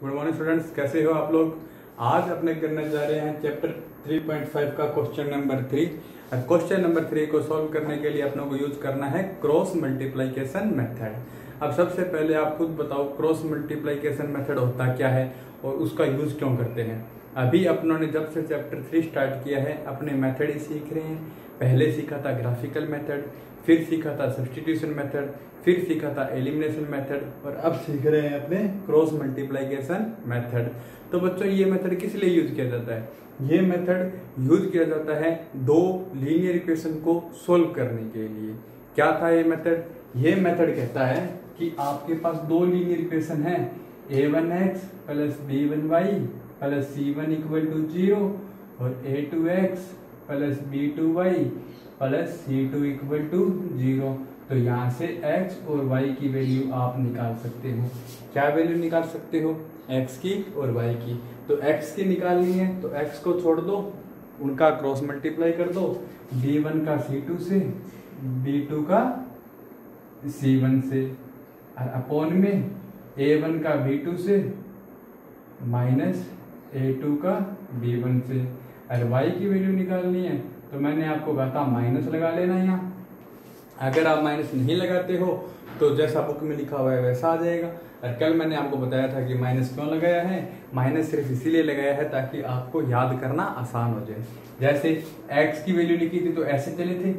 Good morning students, कैसे हो आप लोग। आज अपने करने जा रहे हैं चैप्टर 3.5 का क्वेश्चन नंबर 3। और क्वेश्चन नंबर 3 को सॉल्व करने के लिए अपनों को यूज करना है क्रॉस मल्टीप्लिकेशन मेथड। अब सबसे पहले आप खुद बताओ क्रॉस मल्टीप्लिकेशन मेथड होता क्या है और उसका यूज क्यों करते हैं। अभी अपनों ने जब से चैप्टर 3 स्टार्ट किया है अपने मेथड ही सीख रहे हैं। पहले सीखा था ग्राफिकल मेथड, फिर सीखा था सब्स्टिट्यूशन मेथड, फिर सीखा था एलिमिनेशन मेथड और अब सीख रहे हैं अपने क्रॉस मल्टीप्लिकेशन मेथड। तो बच्चों ये मेथड किस लिए यूज किया जाता है? ये मेथड यूज किया जाता है दो लीनियर इक्वेशन को सोल्व करने के लिए। क्या था ये मेथड? ये मेथड कहता है कि आपके पास दो लीनियर इक्वेशन है, a1x plus b1y plus c1 equal to 0 और a2x plus b2y plus c2 equal to 0। तो यहाँ से x और y की वैल्यू आप निकाल सकते हो। क्या वैल्यू निकाल सकते हो? x की और y की। तो x की निकालनी है तो x को छोड़ दो, उनका क्रॉस मल्टीप्लाई कर दो, b1 का c2 से, b2 का c1 से, और अपॉन में a1 का b2 से माइनस a2 का b1 से। और y की वैल्यू निकालनी है तो मैंने आपको कहा था माइनस लगा लेना यहाँ। अगर आप माइनस नहीं लगाते हो तो जैसा बुक में लिखा हुआ है वैसा आ जाएगा। और कल मैंने आपको बताया था कि माइनस क्यों लगाया है। माइनस सिर्फ इसीलिए लगाया है ताकि आपको याद करना आसान हो जाए। जैसे x की वैल्यू लिखी थी तो ऐसे चले थे,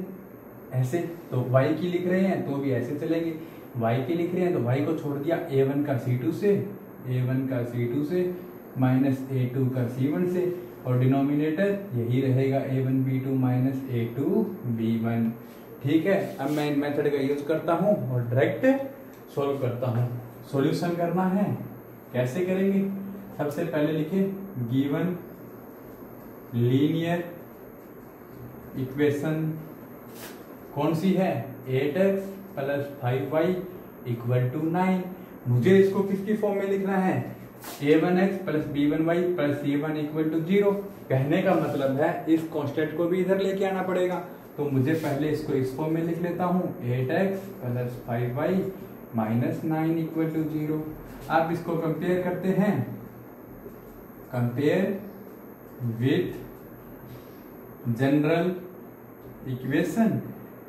ऐसे, तो y की लिख रहे हैं तो भी ऐसे चलेंगे। y की लिख रहे हैं तो y को छोड़ दिया a1 का c2 से, a1 का c2 से माइनस a2 का c1 से, और डिनोमिनेटर यही रहेगा a1 b2 minus a2 b1। ठीक है, अब मैं इन मेथड का यूज करता हूं और डायरेक्ट सॉल्व करता हूं। सॉल्यूशन करना है, कैसे करेंगे? सबसे पहले लिखे गिवन लीनियर इक्वेशन कौन सी है? 8x plus 5y equal to 9। मुझे इसको किसकी फॉर्म में लिखना है? a1x plus b1y plus c1 equal to 0। कहने का मतलब है इस कांस्टेंट को भी इधर लेके आना पड़ेगा। तो मुझे पहले इसको इस फॉर्म में लिख लेता हूँ, 8x plus 5y minus 9 equal to 0। आप इसको कंपेयर करते हैं, कंपेयर विथ जनरल इक्वेशन।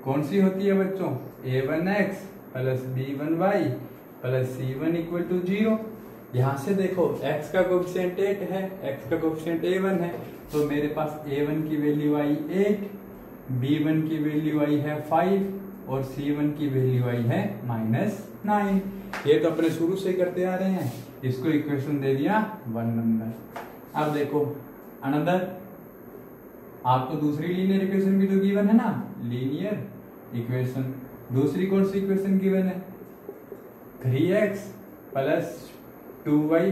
कौन सी होती है बच्चों? a1x plus b1y plus c1 equal to 0। यहां से देखो x का कोएफिशिएंट 8 है, x का कोएफिशिएंट a1 है, तो मेरे पास a1 की वैल्यू आई 8, b1 की वैल्यू आई है 5 और c1 की वैल्यू आई है माइनस 9। ये तो अपने शुरू से करते आ रहे हैं। इसको इक्वेशन दे दिया 1 नंबर। अब देखो अनदर, आपको दूसरी लीनियर इक्वेशन भी तो गिवन है ना, लीनियर इक्वेशन। दूसरी कौन सी इक्वेशन गिवन है? 3x plus 2y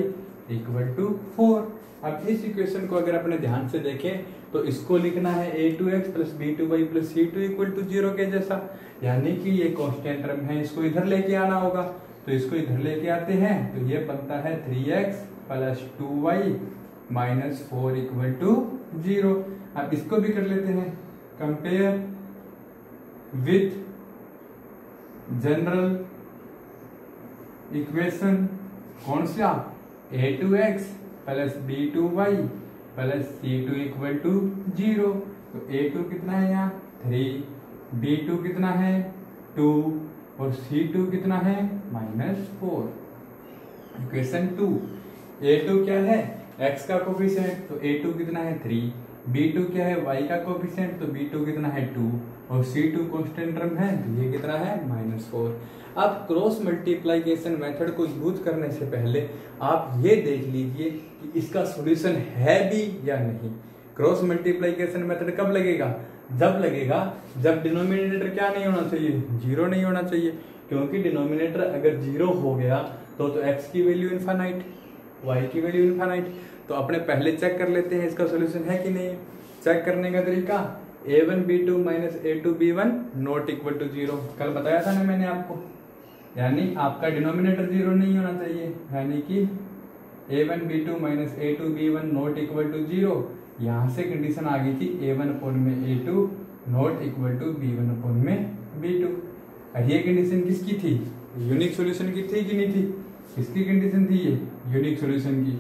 equal to 4। अब इस इक्वेशन को अगर अपने ध्यान से देखें तो इसको लिखना है a2x plus b2y plus c2 equal to 0 के जैसा, यानी कि ये कांस्टेंट टर्म है, इसको इधर लेके आना होगा। तो इसको इधर लेके आते हैं तो ये बनता है 3x plus 2y minus 4 equal to 0। अब इसको भी कर लेते हैं कंपेयर विथ जनरल इक्वेशन। कौन सा? a2x plus b2y plus c2 equal to 0। तो a2 कितना है यहाँ? 3, b2 कितना है? 2 और c2 कितना है? माइनस 4। इक्वेशन 2, a2 क्या है? x का कोफिशिएंट, तो a2 कितना है? 3, b2 क्या है? y का कोफिशिएंट, तो b2 कितना है? 2 और c2 कांस्टेंट टर्म है, तो ये कितना है? माइनस 4। अब क्रॉस मल्टीप्लिकेशन मेथड को यूज करने से पहले आप ये देख लीजिए कि इसका सॉल्यूशन है भी या नहीं। क्रॉस मल्टीप्लिकेशन मेथड कब लगेगा? जब लगेगा जब डिनोमिनेटर क्या नहीं होना चाहिए? 0 नहीं होना चाहिए, क्योंकि डिनोमिनेटर अगर 0 हो गया तो x की वैल्यू इनफाइनाइट, y की वैल्यू इनफाइनाइट। तो अपने पहले चेक कर लेते हैं इसका सॉल्यूशन है कि नहीं। चेक करने का तरीका, a1 b2 minus a2 b1 not equal to 0। कल बताया था ना मैंने आपको, यानी आपका डिनोमिनेटर 0 नहीं होना चाहिए, यानी कि a1 b2 minus a2 b1 not equal to 0। यहाँ से कंडीशन आ गई थी a1 अपॉन में a2 not equal to b1 upon में b2। ये कंडीशन किसकी थी? यूनिक सॉल्यूशन की थी कि नहीं थी? किसकी कंडीशन थी ये? यूनिक सॉल्यूशन की।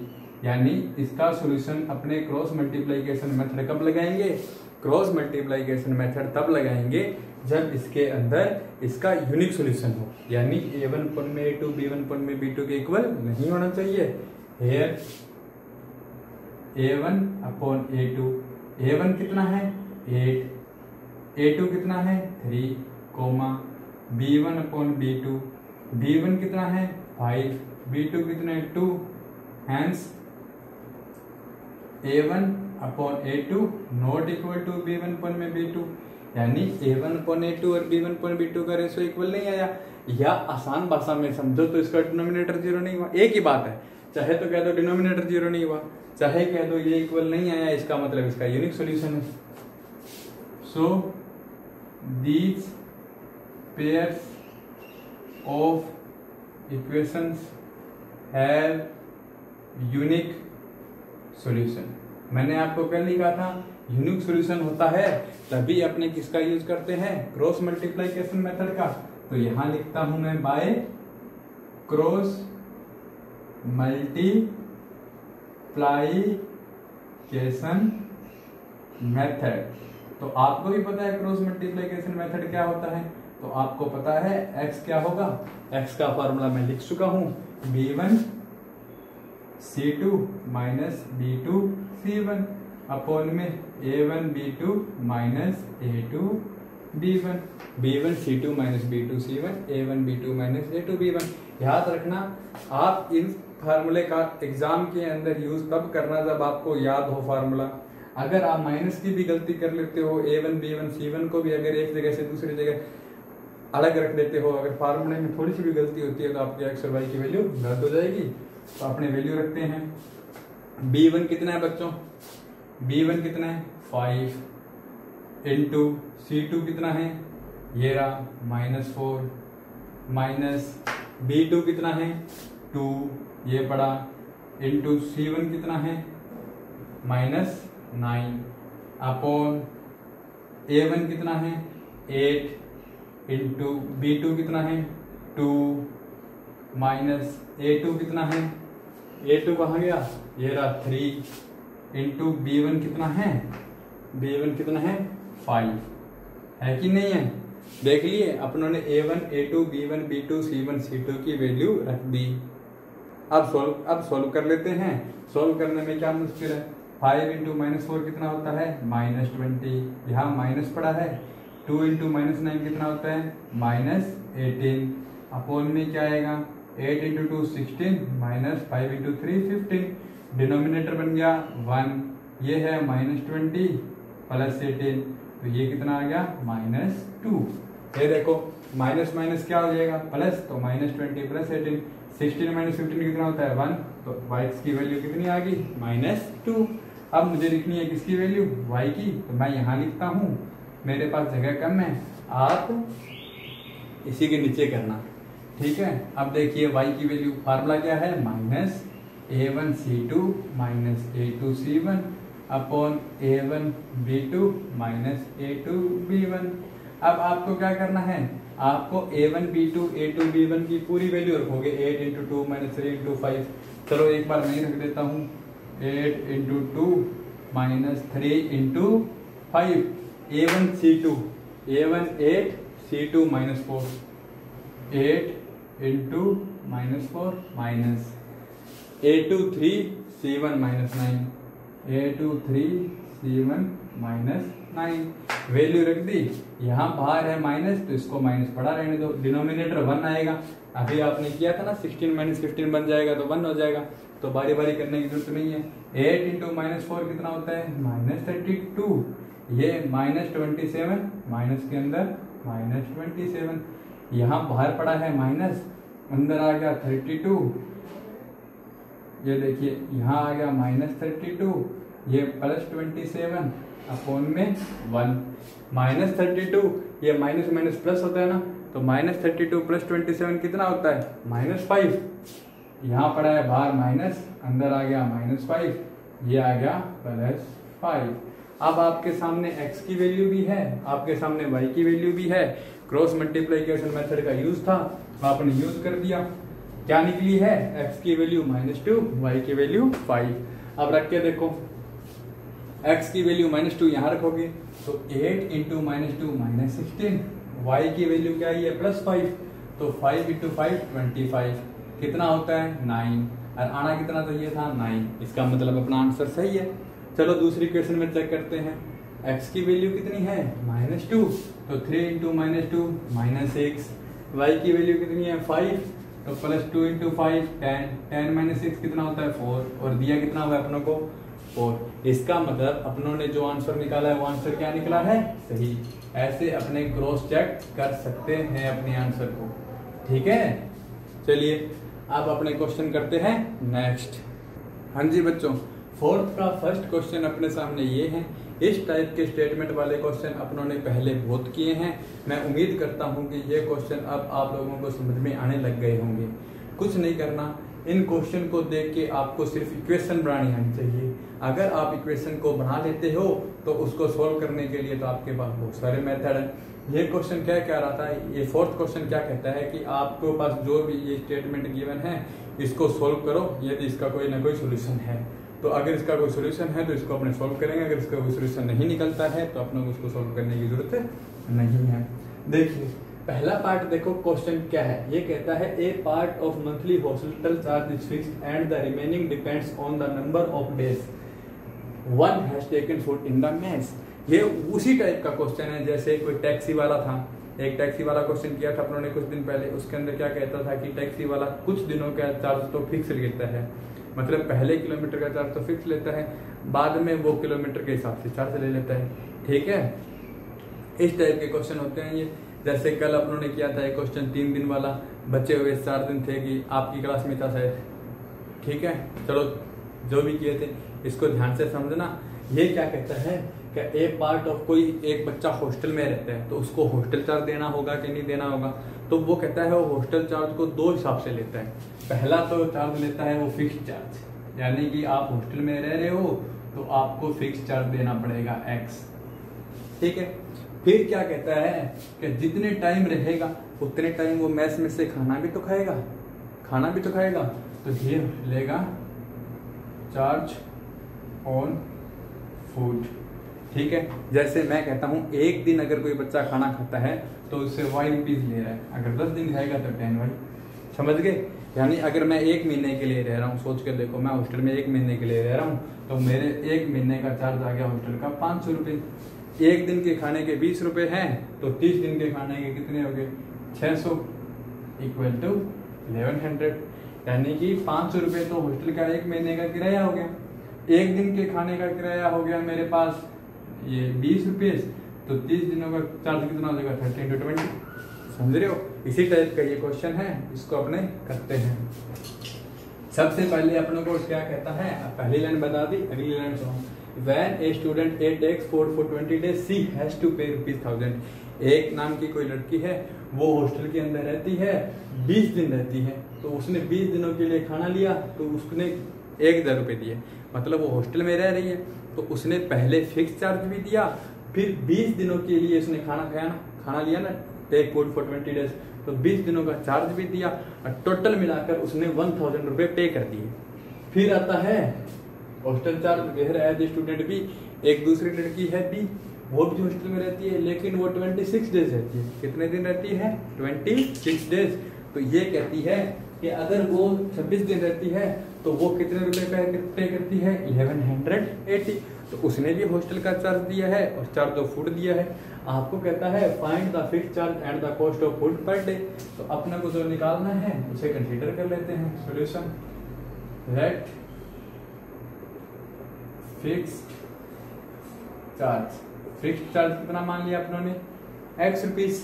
यानी इसका सॉल्यूशन अपने क्रॉस मल्टीप्लिकेशन मेथड कब लगाएंगे? क्रॉस मल्टीप्लिकेशन मेथड तब लगाएंगे जब इसके अंदर इसका यूनिक सॉल्यूशन हो, यानी a1 पॉइंट में a2 b1 पॉइंट में b2 के इक्वल नहीं होना चाहिए। Hair a1 upon a2, a1 कितना है 8, a2 कितना है 3, b1 अपॉन b2, b1 कितना है 5, b2 कितना है 2, hence a1 upon a2 not equal to b1 upon में b2, यानी a1 अपॉन a2 और b1 अपॉन b2 का रेशो इक्वल नहीं आया। या आसान भाषा में समझो तो इसका डिनोमिनेटर जीरो नहीं हुआ। एक ही बात है, चाहे तो कह दो डिनोमिनेटर जीरो नहीं हुआ, चाहे कह दो ये इक्वल नहीं आया, इसका मतलब इसका यूनिक सॉल्यूशन है। So these pairs of equations have unique solution. मैंने आपको कल लिखा था यूनिक सॉल्यूशन होता है तभी अपने किसका यूज करते हैं? क्रॉस मल्टीप्लिकेशन मेथड का। तो यहां लिखता हूं मैं बाय क्रॉस मल्टीप्लिकेशन मेथड। तो आपको भी पता है क्रॉस मल्टीप्लिकेशन मेथड क्या होता है, तो आपको पता है x क्या होगा। x का फॉर्मूला मैं लिख चुका हूं, b1 c2 minus b2 c1 upon में a1 b2 minus a2 b1, b1 c2 minus b2 c1, a1 b2 minus a2 b1। याद रखना, आप इस फार्मूले का एग्जाम के अंदर यूज तब करना जब आपको याद हो फार्मूला। अगर आप माइनस की भी गलती कर लेते हो, a1 b1 c1 को भी अगर एक जगह से दूसरी जगह अलग रख देते हो, अगर फार्मूले में थोड़ी सी भी गलती होती है तो आपकी एक्स और वाई की वैल्यू गलत हो जाएगी। तो अपने वैल्यू रखते हैं। b1 कितना है बच्चों? b1 कितना है 5 इंटू c2 कितना है, ये रहा -4, माइनस b2 कितना है 2, ये पड़ा, इंटू c1 कितना है -9 अपॉन a1 कितना है 8 इंटू b2 कितना है 2 माइनस a2 कितना है, a2 कहाँ गया, ये रहा 3 इंटू b1 कितना है, b1 कितना है 5, है कि नहीं है? देख लिए अपनों ने a1 a2 b1 b2 c1 c2 की वैल्यू रख दी। अब सोल्व कर लेते हैं। सोल्व करने में क्या मुश्किल है? 5 इंटू -4 कितना होता है -20, यहाँ माइनस पड़ा है। 2 इंटू -9 कितना होता है -18 अपॉन में क्या आएगा 8 इंटू 2 16 -5 इंटू 3 15, डिनोमिनेटर बन गया 1, ये है -20 प्लस 18, तो ये कितना आ गया -2। ये देखो माइनस माइनस क्या हो जाएगा प्लस, तो -20 प्लस 18, 16 माइनस 15 कितना होता है 1, तो y की वैल्यू कितनी आ गई -2। अब मुझे लिखनी है किसकी वैल्यू y की, तो मैं यहाँ लिखता हूँ, मेरे पास जगह कम है, आप इसी के नीचे करना, ठीक है। अब देखिए y की वैल्यू फार्मूला क्या है -a1 c2 minus a2 c1 upon a1 b2 minus a2 b1। अब आपको क्या करना है, आपको a1 b2 a2 b1 की पूरी वैल्यू रखोगे, 8 इंटू 2 माइनस 3 इंटू 5। चलो एक बार मैं रख देता हूँ, 8 into 2 minus 3 into 5, a1 c2, a1 8 c2 minus 4, 8 into -4 minus a2 3 c1 minus 9, a2 3 c1 minus 9, value रख दी। यहाँ बाहर है माइनस, तो इसको माइनस पड़ा रहने दो, डिनोमिनेटर 1 आएगा। अभी आपने किया था ना 16 माइनस 15 बन जाएगा तो 1 हो जाएगा, तो बारी बारी करने की जरूरत नहीं है। 8 इंटू -4 कितना होता है -32, ये -27, माइनस के अंदर -27, यहाँ बाहर पड़ा है माइनस, अंदर आ गया 32, ये देखिए यहाँ आ गया -32, ये +27 अपॉन में 1, -32, ये माइनस माइनस प्लस होता है ना, तो -32 प्लस 27 कितना होता है -5, यहाँ पड़ा है बाहर माइनस, अंदर आ गया -5, ये आ गया +5। अब आपके सामने x की वैल्यू भी है, आपके सामने y की वैल्यू भी है, क्रॉस मल्टीप्लिकेशन मेथड का यूज था, आपने यूज कर दिया। क्या निकली है, x की वैल्यू -2, y की वैल्यू 5। अब रख के देखो, x की वैल्यू -2 यहाँ रखोगे तो 8 इंटू -2 -16, y की वैल्यू क्या है +5, तो 5 इंटू 5 25, कितना होता है 9, और आना कितना चाहिए था 9। इसका मतलब अपना आंसर सही है। चलो दूसरी क्वेश्चन में चेक करते हैं, x की वैल्यू कितनी है -2, तो 3 इंटू -2 -6, y की वैल्यू कितनी है 5, तो +2 इंटू 5 10, 10 - 6 कितना होता है 4, और दिया कितना हुआ अपनों को 4। इसका मतलब अपनों ने जो आंसर निकाला है वो आंसर क्या निकला है सही। ऐसे अपने क्रॉस चेक कर सकते हैं अपने आंसर को, ठीक है। चलिए अब अपने क्वेश्चन करते हैं नेक्स्ट। हाँ जी बच्चों, फोर्थ का फर्स्ट क्वेश्चन अपने सामने ये है। इस टाइप के स्टेटमेंट वाले क्वेश्चन अपनों ने पहले बहुत किए हैं। मैं उम्मीद करता हूं कि ये क्वेश्चन अब आप लोगों को समझ में आने लग गए होंगे। कुछ नहीं करना, इन क्वेश्चन को देख के आपको सिर्फ इक्वेशन बनानी आनी चाहिए। अगर आप इक्वेशन को बना लेते हो तो उसको सोल्व करने के लिए तो आपके पास बहुत सारे मेथड हैं। ये क्वेश्चन क्या कह रहा था, ये फोर्थ क्वेश्चन क्या कहता है कि आपके पास जो भी ये स्टेटमेंट गिवन है इसको सोल्व करो यदि इसका कोई ना कोई सोल्यूशन है। तो अगर इसका कोई सोल्यूशन है तो इसको अपने सोल्व करेंगे, अगर इसका कोई सोल्यूशन नहीं निकलता है तो अपने को उसको सोल्व करने की जरूरत नहीं है। देखिए पहला पार्ट देखो, क्वेश्चन क्या है, ये कहता है a part of monthly hospital charge is fixed and the remaining depends on the number of days one has taken food in the mess. ये उसी टाइप का क्वेश्चन है जैसे कोई टैक्सी वाला था, एक टैक्सी वाला क्वेश्चन किया था अपनों ने कुछ दिन पहले। उसके अंदर क्या कहता था कि टैक्सी वाला कुछ दिनों का चार्ज तो फिक्स लेता है, मतलब पहले किलोमीटर का चार्ज तो फिक्स लेता है, बाद में वो किलोमीटर के हिसाब से चार्ज ले लेता है, ठीक है। इस टाइप के क्वेश्चन होते हैं ये। जैसे कल अपनों ने किया था एक क्वेश्चन 3 दिन वाला, बचे हुए 4 दिन थे कि आपकी क्लास में था शायद, ठीक है। चलो जो भी किए थे इसको ध्यान से समझना। ये क्या कहता है कि ए पार्ट ऑफ, कोई एक बच्चा हॉस्टल में रहता है तो उसको हॉस्टल चार्ज देना होगा कि नहीं देना होगा। तो वो कहता है वो हॉस्टल चार्ज को 2 हिसाब से लेता है। पहला तो चार्ज लेता है वो फिक्स चार्ज, यानी कि आप हॉस्टल में रह रहे हो तो आपको फिक्स चार्ज देना पड़ेगा x, ठीक है। फिर क्या कहता है कि जितने टाइम रहेगा उतने टाइम वो मैस में से खाना भी तो खाएगा, तो ये लेगा चार्ज ऑन फूड, ठीक है। जैसे मैं कहता हूं एक दिन अगर कोई बच्चा खाना खाता है तो उससे y रुपीज ले रहा है, अगर 10 दिन खाएगा तो 10y, समझ गए। यानी अगर मैं 1 महीने के लिए रह रहा हूँ, सोच के देखो मैं हॉस्टल में 1 महीने के लिए रह रहा हूँ तो मेरे 1 महीने का चार्ज आ गया हॉस्टल का 500 रुपये। 1 दिन के खाने के 20 रुपए हैं तो 30 दिन के खाने के कितने हो गए 600 इक्वल टू 1100, यानी कि 500 रुपये तो हॉस्टल का 1 महीने का किराया हो गया। 1 दिन के खाने का किराया हो गया मेरे पास ये 20 रुपये, तो 30 दिनों का चार्ज कितना हो जाएगा 30 into 20, समझ रहे हो। इसी टाइप का ये क्वेश्चन है, इसको अपने करते हैं। सबसे पहले अपनों को क्या कहता है, पहली लाइन बता दी, अगली लाइन सुनो। When a student A takes food for 20 days, she has to pay ₹1000। एक नाम की कोई लड़की है, वो हॉस्टल के अंदर रहती है, 20 दिन रहती है, तो उसने 20 दिनों के लिए खाना लिया तो उसने 1000 रुपये दिए, मतलब वो हॉस्टल में रह रही है तो उसने पहले फिक्स चार्ज भी दिया, फिर 20 दिनों के लिए उसने खाना लिया ना, टेक फूड फॉर 20 डेज, तो 20 दिनों का चार्ज भी दिया और टोटल मिलाकर उसने 1000 रुपये पे कर दिए। फिर आता है hostel charge, whereas student भी, एक दूसरी लड़की है बी, वो भी हॉस्टल में रहती है लेकिन वो 26 डेज रहती है। कितने दिन रहती है 26 डेज। तो ये कहती है कि अगर वो 26 दिन रहती है तो वो कितने रुपए पे करती है 1180। तो उसने भी हॉस्टल का चार्ज दिया है और चार्ज ऑफ फूड दिया है। आपको कहता है find the fix charge and the cost of food per day. तो अपने को जो निकालना है उसे कंसीडर कर लेते हैं। सॉल्यूशन, लेट फिक्स्ड चार्ज कितना मान लिया अपनों ने x rupees,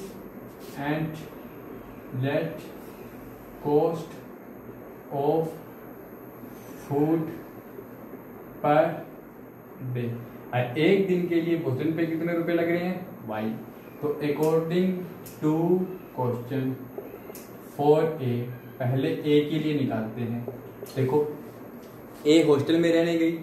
and let cost of food per day. एक दिन के लिए भोजन पे कितने रुपए लग रहे हैं y। तो अकॉर्डिंग टू क्वेश्चन 4a, पहले a के लिए निकालते हैं। देखो a हॉस्टल में रहने गई,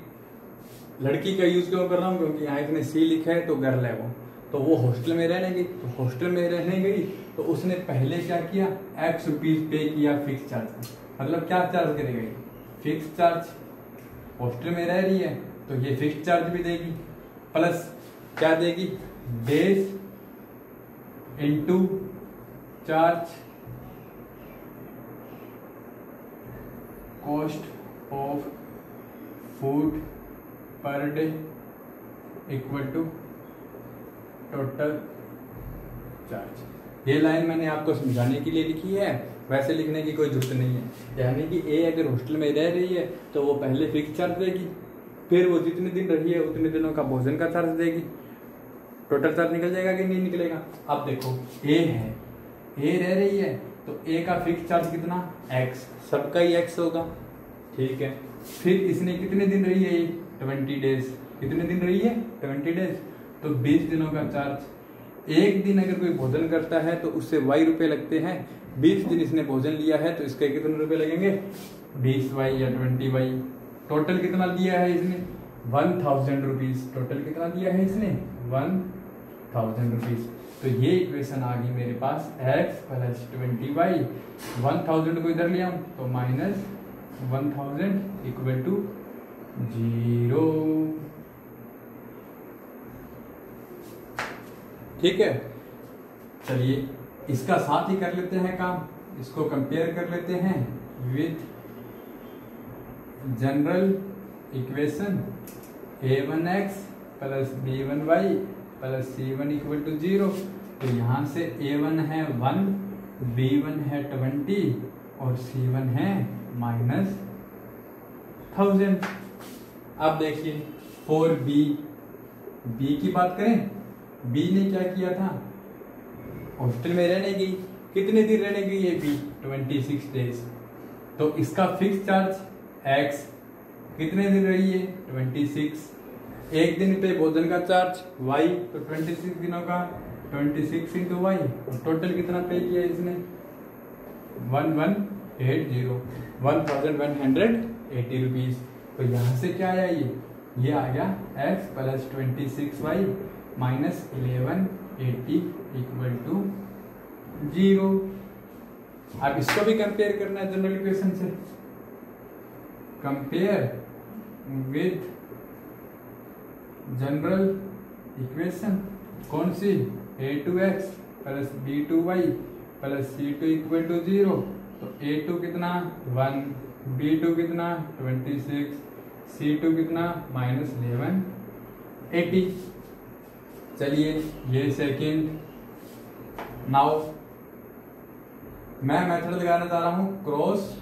लड़की का यूज क्यों कर रहा हूँ क्योंकि यहाँ इसने सी लिखा है तो गर्ल है तो वो हॉस्टल में रहने गई। तो हॉस्टल में रहने गई तो उसने पहले क्या किया x रुपीज पे किया फिक्स चार्ज, मतलब क्या चार्ज करेगा ये, फिक्स चार्ज, हॉस्टल में रह रही है तो ये फिक्स चार्ज भी देगी, प्लस क्या देगी, days into charge cost of food per day equal to total charge. ये लाइन मैंने आपको समझाने के लिए लिखी है, वैसे लिखने की कोई जरूरत नहीं है। यानी कि ए अगर हॉस्टल में रह रही है तो वो पहले फिक्स चार्ज देगी, फिर वो जितने दिन रही है उतने दिनों का भोजन का चार्ज देगी, टोटल चार्ज निकल जाएगा कि नहीं निकलेगा। अब देखो ए है, ए रह रही है तो ए का फिक्स चार्ज कितना, एक्स, सबका ही एक्स होगा, ठीक है। फिर इसने कितने दिन रही है, 20 डेज, कितने दिन रही है 20 डेज, तो 20 दिनों का चार्ज। एक दिन अगर कोई भोजन करता है तो उससे वाई रुपए लगते हैं, 20 दिन इसने भोजन लिया है तो इसके कितने रुपए लगेंगे, 20 वाई या 20 वाई। टोटल कितना लिया है इसने, 1000 रुपीज, टोटल कितना लिया है इसने, 1000 रुपीज। तो ये इक्वेशन आ गई मेरे पास, x प्लस 20y, 1000 को इधर ले आऊं तो माइनस 1000 इक्वल टू 0। ठीक है, चलिए इसका साथ ही कर लेते हैं काम, इसको कंपेयर कर लेते हैं with general equation a1x plus b1y plus c1 equal to 0। तो यहाँ से a1 है 1, b1 है 20 और c1 है माइनस 1000। अब देखिए फॉर बी की बात करें, बी ने क्या किया था, हॉस्टल में रहने की, कितने दिन रहने की ये बी, 26 डेज। तो इसका फिक्स चार्ज एक्स, कितने दिन रही है 26, एक दिन पे भोजन का चार्ज वाई, तो 26 दिनों का 26 इंटू वाई, टोटल कितना पे किया इसने 1180 रुपीज। तो यहाँ से क्या आया, ये आ गया x plus 26y minus 1180 equal to 0। अब इसको भी कंपेयर करना है जनरल इक्वेशन से, कंपेयर विथ जनरल इक्वेशन, कौन सी, a2x plus b2y plus c2 equal to 0। तो a2 कितना 1, b2 कितना 26, c2 कितना माइनस 1180। चलिए ये सेकेंड। नाउ मैं मेथड लगाने जा रहा हूं क्रॉस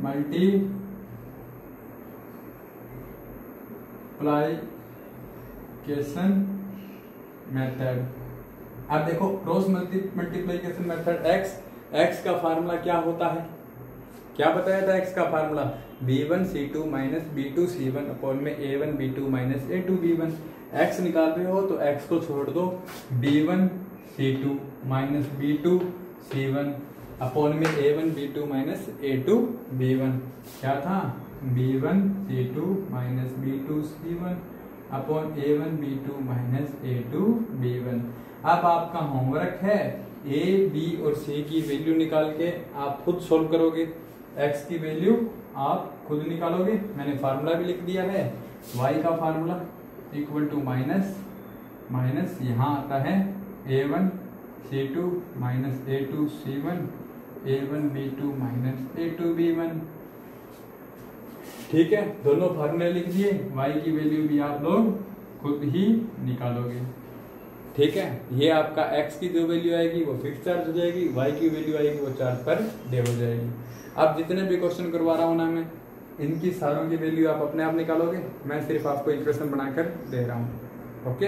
मल्टीप्लाइकेशन मेथड। अब देखो क्रॉस मल्टीप्लाइकेशन मेथड, एक्स का फार्मूला क्या होता है, क्या बताया था एक्स का formula, b1c2 minus b2c1 upon में a1b2 माइनस a2b1। एक्स निकाल रहे हो तो एक्स को छोड़ दो, b1c2 माइनस b2c1 अपॉन में a1b2 माइनस a2b1। क्या था, b1c2 minus b2c1 upon a1b2 minus a2b1। अब आपका होमवर्क है a, b और c की वैल्यू निकाल के आप खुद सोल्व करोगे, x की वैल्यू आप खुद निकालोगे। मैंने फार्मूला भी लिख दिया है, y का फार्मूला इक्वल टू माइनस यहाँ आता है a1c2 minus a2c1 a1b2 minus a2b1। ठीक है, दोनों फार्मूले लिख दिए, y की वैल्यू भी आप लोग खुद ही निकालोगे। ठीक है, ये आपका x की जो वैल्यू आएगी वो फिक्स चार्ज हो जाएगी, y की वैल्यू आएगी वो चार्ज पर डे हो जाएगी। अब जितने भी क्वेश्चन करवा रहा हूं ना मैं, इनकी सारों की वैल्यू आप अपने आप निकालोगे, मैं सिर्फ आपको इक्वेशन बनाकर दे रहा हूं। ओके,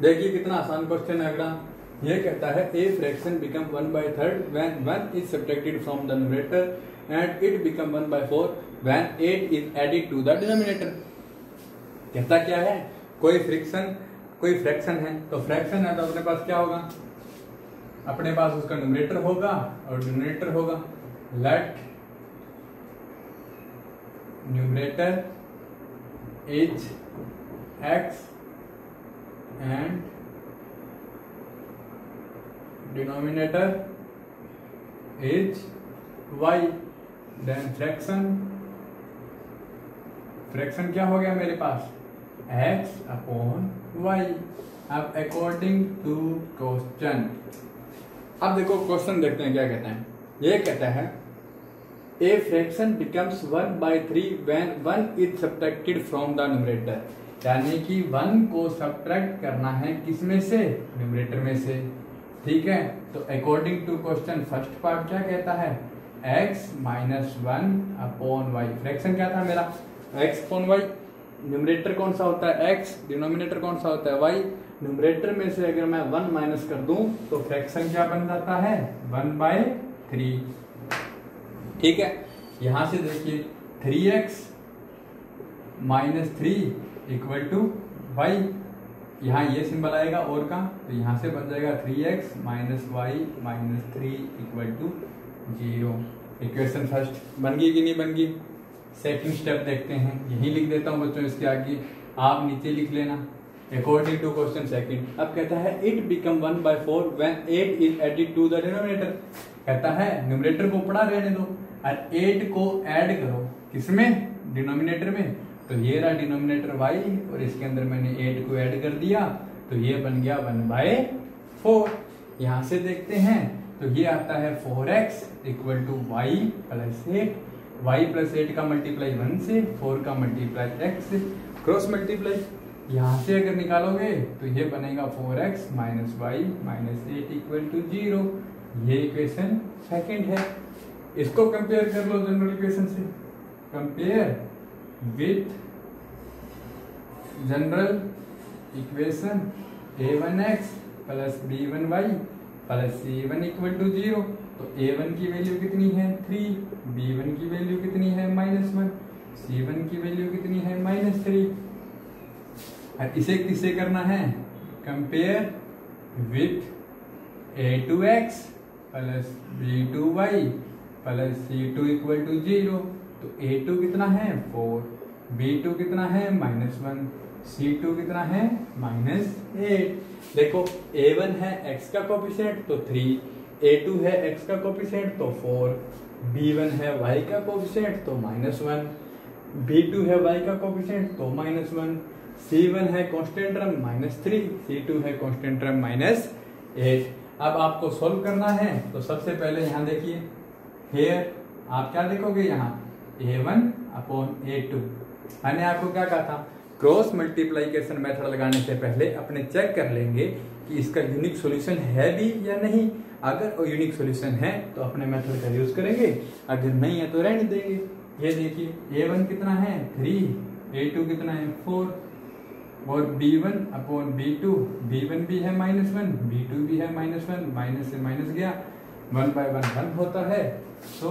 देखिए कितना आसान क्वेश्चन है अगला। ये कहता है a fraction become 1/3 when 1 is subtracted from the numerator and it become 1/4 when 8 is added to the denominator. कहता क्या है, कोई फ्रैक्शन है, तो फ्रैक्शन है तो अपने पास क्या होगा, अपने पास उसका न्यूमरेटर होगा और डिनोमिनेटर होगा। Let numerator is x and denominator is y, then fraction क्या हो गया मेरे पास x अपॉन y। अब अकॉर्डिंग टू क्वेश्चन, अब देखो क्वेश्चन देखते हैं क्या कहते हैं। ये कहता है a fraction becomes 1/3 when 1 is subtracted from the numerator, यानी कि 1 को सब्ट्रैक्ट करना है किसमें से, न्यूमरेटर में से। ठीक है, तो according to question first part क्या कहता है, x minus 1 upon y. Fraction क्या था मेरा x अपॉन वाई, न्यूमरेटर कौन सा होता है x, डिनोमिनेटर कौन सा होता है y। न्यूमरेटर में से अगर मैं 1 माइनस कर दूं तो फ्रैक्शन क्या बन जाता है 1/3। ठीक है, यहां से देखिए 3x minus 3 equal to Y, यहाँ ये सिंबल आएगा और का, तो यहाँ से बन जाएगा 3x minus y minus 3 equal to 0। Equation first बन गई कि नहीं बन गई। सेकंड स्टेप देखते हैं, यही लिख देता हूँ बच्चों, इसके आगे आप नीचे लिख लेना अकॉर्डिंग टू क्वेश्चन सेकंड। अब कहता है it become 1/4 when 8 is added to the denominator. कहता है न्यूमरेटर को पढ़ा रहने दो और 8 को ऐड करो किसमें, डिनोमिनेटर में। तो ये रहा डिनोमिनेटर y और इसके अंदर मैंने 8 को ऐड कर दिया, तो ये बन गया 1/4। यहां से देखते हैं तो ये आता है 4x equal to y plus 8। y plus 8 का मल्टीप्लाई 1 से, 4 का मल्टीप्लाई x से, क्रॉस मल्टीप्लाई यहां से अगर निकालोगे तो ये बनेगा 4x minus y minus 8 equal to 0। ये इक्वेशन सेकंड है। इसको कंपेयर कर लो जनरल इक्वेशन से, compare with general equation a1x plus b1y plus c1 equal to 0। तो a1 की वैल्यू कितनी है 3, b1 की वैल्यू कितनी है -1, c1 की वैल्यू कितनी है -3। और इसे किससे करना है, compare with a2x plus b2y plus c2 equal to 0। तो a2 कितना है 4, b2 कितना है -1, c2 कितना है -8। देखो a1 है x का कोफिशिएंट तो 3, a2 है x का कोफिशिएंट तो 4, b1 है y का कोफिशिएंट तो -1, b2 है y का कोफिशिएंट तो -1, c1 है कांस्टेंट टर्म -3, c2 है कांस्टेंट टर्म -8। अब आपको सॉल्व करना है तो सबसे पहले यहाँ देखिए, हेयर आप क्या देखोगे यहाँ a1 अपॉन a2। मैंने आपको क्या कहा था, क्रॉस मल्टीप्लिकेशन मेथड लगाने से पहले अपने चेक कर लेंगे कि इसका यूनिक सॉल्यूशन है भी या नहीं। अगर यूनिक सॉल्यूशन है तो अपने मेथड का यूज करेंगे, अगर नहीं है तो रहने देंगे। ये देखिए a1 कितना है 3, a2 कितना है 4 और b1 अपॉन b2, b1 भी है -1, b2 भी है -1, माइनस से माइनस गया, 1/1 1 होता है। तो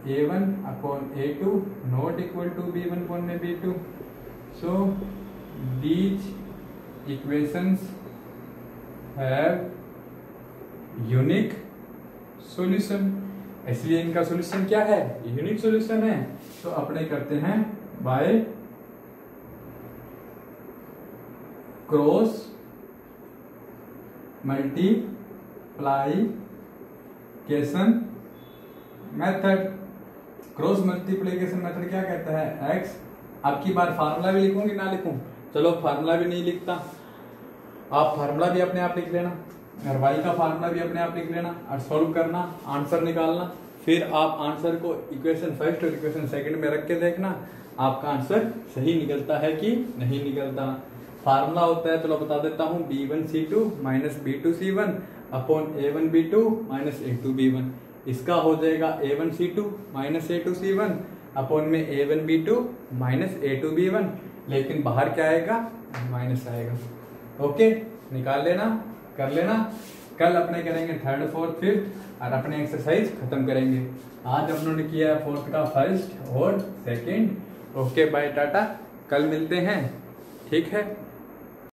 a1 upon a2 not equal to b1 upon में b2। So these equations have unique solution, इसलिए इनका सॉल्यूशन क्या है, यूनिक सॉल्यूशन है। तो अपने करते हैं by cross multiplication method. Cross multiplication method क्या कहता है, x, अब की बार फार्मूला भी लिखूंगी ना लिखूं, चलो फार्मूला भी नहीं लिखता, आप फार्मूला भी अपने आप लिख लेना और y का फार्मूला भी अपने आप लिख लेना और सॉल्व करना, आंसर निकालना। फिर आप आंसर को इक्वेशन फर्स्ट और इक्वेशन सेकंड में रख के देखना आपका आंसर सही निकलता है कि नहीं निकलता। फार्मूला होता है, चलो बता देता हूँ, b1c2 minus b2c1 upon a1b2 minus a2b1। इसका हो जाएगा a1c2 माइनस a2c1 अपॉन में a1b2 माइनस a2b1, लेकिन बाहर क्या आएगा, माइनस आएगा। ओके, निकाल लेना, कर लेना। कल अपने करेंगे थर्ड फोर्थ फिफ्थ और अपने एक्सरसाइज खत्म करेंगे। आज अपनों ने किया फोर्थ का फर्स्ट और सेकंड। ओके बाय टाटा, कल मिलते हैं, ठीक है।